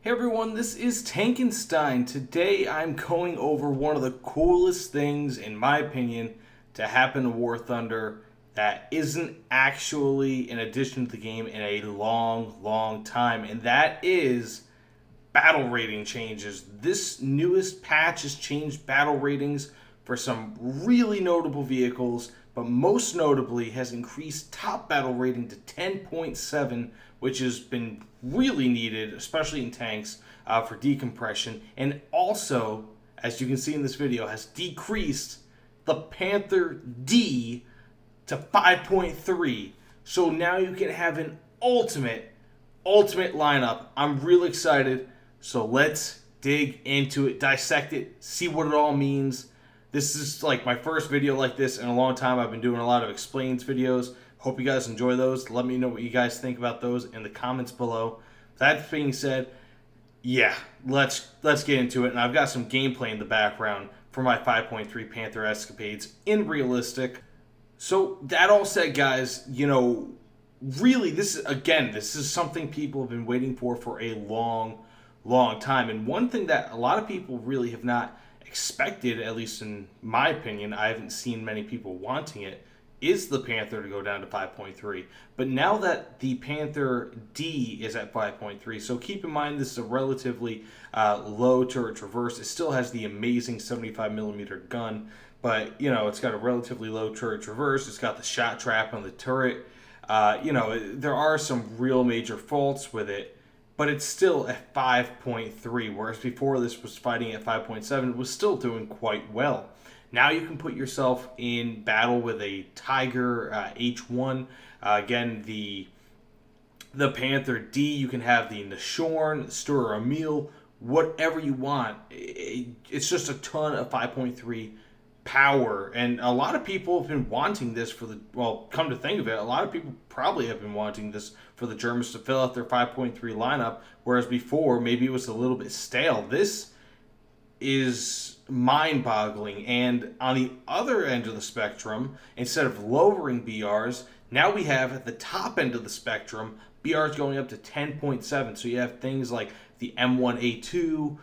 Hey everyone, this is Tankenstein. Today I'm going over one of the coolest things, in my opinion, to happen to War Thunder that isn't actually an addition to the game in a long time, and that is battle rating changes. This newest patch has changed battle ratings for some really notable vehicles, but most notably has increased top battle rating to 10.7, which has been really needed, especially in tanks, for decompression. And also, as you can see in this video, has decreased the Panther D to 5.3. So now you can have an ultimate lineup. I'm real excited. So let's dig into it, dissect it, see what it all means. This is like my first video like this in a long time. I've been doing a lot of explains videos. Hope you guys enjoy those. Let me know what you guys think about those in the comments below. That being said, yeah, let's get into it. And I've got some gameplay in the background for my 5.3 Panther escapades in realistic. So that all said, guys, really this is something people have been waiting for a long time. And one thing that a lot of people really have not expected, at least in my opinion, I haven't seen many people wanting it, is the Panther to go down to 5.3. But now that the Panther D is at 5.3, so keep in mind this is a relatively low turret traverse. It still has the amazing 75mm gun, but it's got a relatively low turret traverse. It's got the shot trap on the turret. There are some real major faults with it, but it's still at 5.3, whereas before this was fighting at 5.7, it was still doing quite well. Now you can put yourself in battle with a Tiger H1. Again, the Panther D, you can have the Nashorn, Stur Emil, whatever you want. It's just a ton of 5.3 power, and a lot of people have been wanting this for come to think of it, a lot of people probably have been wanting this for the Germans to fill out their 5.3 lineup, whereas before maybe it was a little bit stale. This is mind-boggling. And on the other end of the spectrum, instead of lowering BRs, now we have at the top end of the spectrum BRs going up to 10.7. So you have things like the M1A2,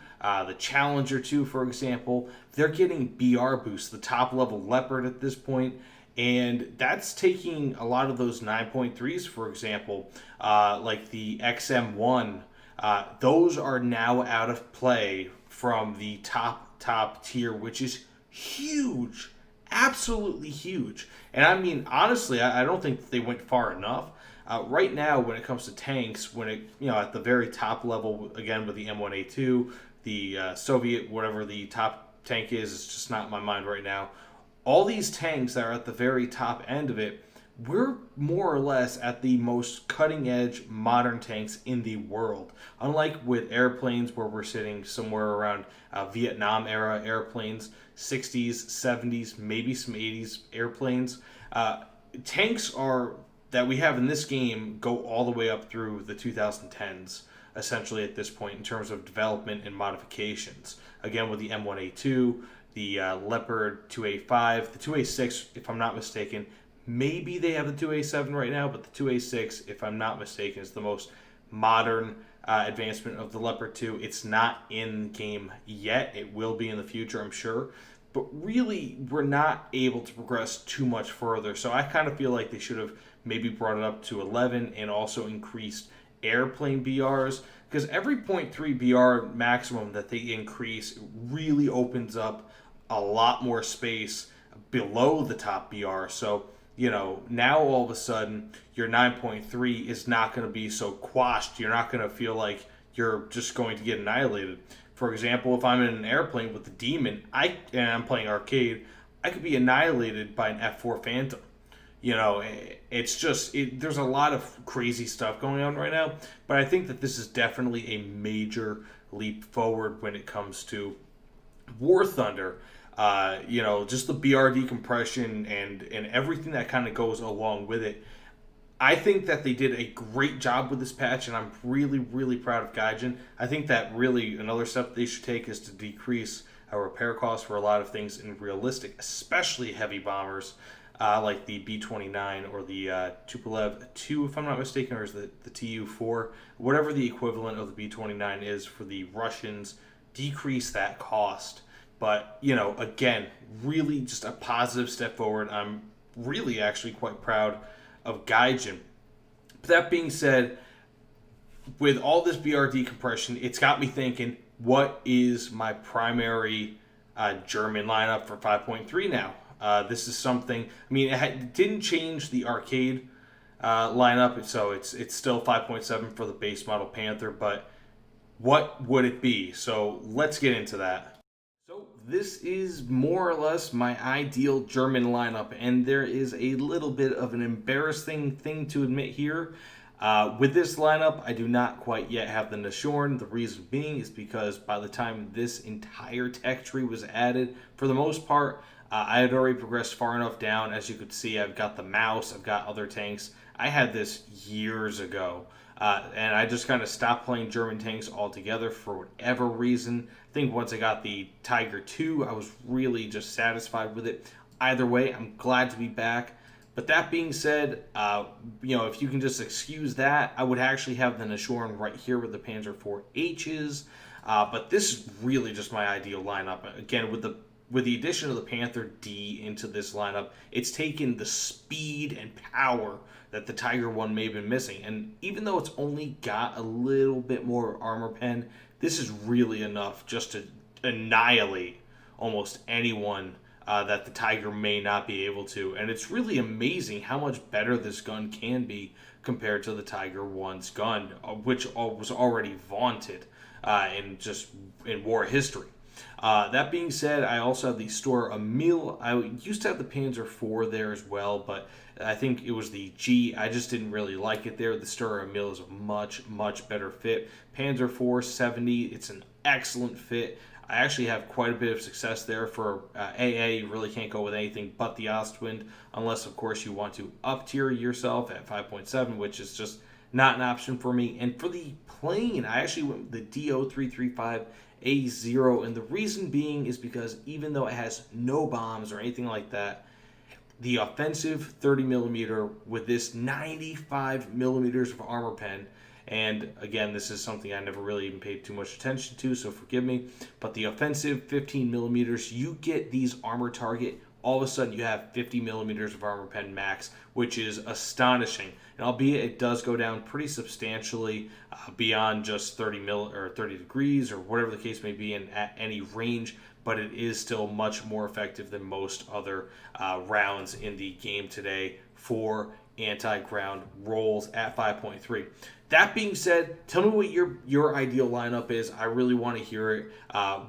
the Challenger 2, for example. They're getting BR boosts, the top level Leopard at this point, and that's taking a lot of those 9.3s, for example, like the XM1. Those are now out of play from the top tier, which is huge, absolutely huge. And I mean, honestly, I don't think they went far enough. Right now, when it comes to tanks, when it at the very top level, again with the M1A2, the Soviet, whatever the top tank is, it's just not in my mind right now. All these tanks that are at the very top end of it, we're more or less at the most cutting-edge modern tanks in the world. Unlike with airplanes, where we're sitting somewhere around Vietnam-era airplanes, 60s, 70s, maybe some 80s airplanes, tanks that we have in this game go all the way up through the 2010s, essentially at this point in terms of development and modifications. Again, with the M1A2, the Leopard 2A5, the 2A6, if I'm not mistaken. Maybe they have the 2A7 right now, but the 2A6, if I'm not mistaken, is the most modern advancement of the Leopard 2. It's not in game yet. It will be in the future, I'm sure. But really, we're not able to progress too much further. So I kind of feel like they should have maybe brought it up to 11 and also increased airplane BRs. Because every 0.3 BR maximum that they increase really opens up a lot more space below the top BR. So now all of a sudden your 9.3 is not going to be so quashed. You're not going to feel like you're just going to get annihilated. For example, if I'm in an airplane with the Demon, and I'm playing arcade, I could be annihilated by an F4 Phantom. It's just, there's a lot of crazy stuff going on right now, but I think that this is definitely a major leap forward when it comes to War Thunder. Just the BR decompression and everything that kind of goes along with it. I think that they did a great job with this patch, and I'm really proud of Gaijin. I think that really another step they should take is to decrease repair costs for a lot of things in realistic, especially heavy bombers. like the B-29 or the Tupolev 2, if I'm not mistaken, or is the Tu-4, whatever the equivalent of the B-29 is for the Russians, decrease that cost. But, again, really just a positive step forward. I'm really actually quite proud of Gaijin. But that being said, with all this BR decompression, it's got me thinking, what is my primary German lineup for 5.3 now? This is something, it didn't change the arcade lineup, so it's still 5.7 for the base model Panther, but what would it be? So let's get into that. So this is more or less my ideal German lineup, and there is a little bit of an embarrassing thing to admit here. With this lineup, I do not quite yet have the Nashorn. The reason being is because by the time this entire tech tree was added, for the most part, I had already progressed far enough down. As you could see, I've got the Mouse, I've got other tanks. I had this years ago, and I just kind of stopped playing German tanks altogether for whatever reason. I think once I got the Tiger 2, I was really just satisfied with it. Either way, I'm glad to be back. But that being said, if you can just excuse that, I would actually have the Nashorn right here with the Panzer IV-H is. But this is really just my ideal lineup. Again, with the addition of the Panther D into this lineup, it's taken the speed and power that the Tiger 1 may have been missing. And even though it's only got a little bit more armor pen, this is really enough just to annihilate almost anyone that the Tiger may not be able to. And it's really amazing how much better this gun can be compared to the Tiger 1's gun, which was already vaunted in war history. That being said, I also have the Store Emil. I used to have the Panzer IV there as well, but I think it was the G. I just didn't really like it there. The Store Emil is a much, much better fit. Panzer IV 70, it's an excellent fit. I actually have quite a bit of success there for AA. You really can't go with anything but the Ostwind, unless, of course, you want to up-tier yourself at 5.7, which is just not an option for me. And for the plane, I actually went with the DO335A0, and the reason being is because even though it has no bombs or anything like that, the offensive 30mm with this 95mm of armor pen. And again, this is something I never really even paid too much attention to, so forgive me. But the offensive 15mm, you get these armor target. All of a sudden, you have 50mm of armor pen max, which is astonishing. And albeit it does go down pretty substantially beyond just 30 degrees or whatever the case may be at any range, but it is still much more effective than most other rounds in the game today for anti-ground rolls at 5.3. That being said, tell me what your ideal lineup is. I really want to hear it.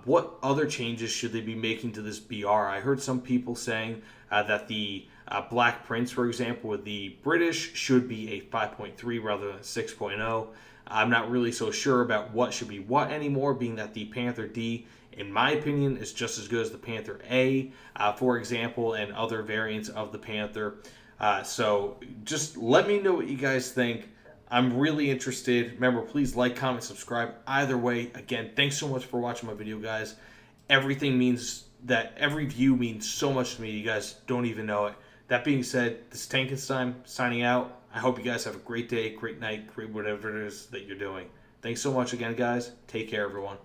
What other changes should they be making to this BR? I heard some people saying that the Black Prince, for example, with the British should be a 5.3 rather than 6.0. I'm not really so sure about what should be what anymore, being that the Panther D, in my opinion, is just as good as the Panther A, for example, and other variants of the Panther. So just let me know what you guys think. I'm really interested. Remember, please like, comment, subscribe. Either way, again, thanks so much for watching my video, guys. Every view means so much to me. You guys don't even know it. That being said, this is Tankenstein signing out. I hope you guys have a great day, great night, great whatever it is that you're doing. Thanks so much again, guys. Take care, everyone.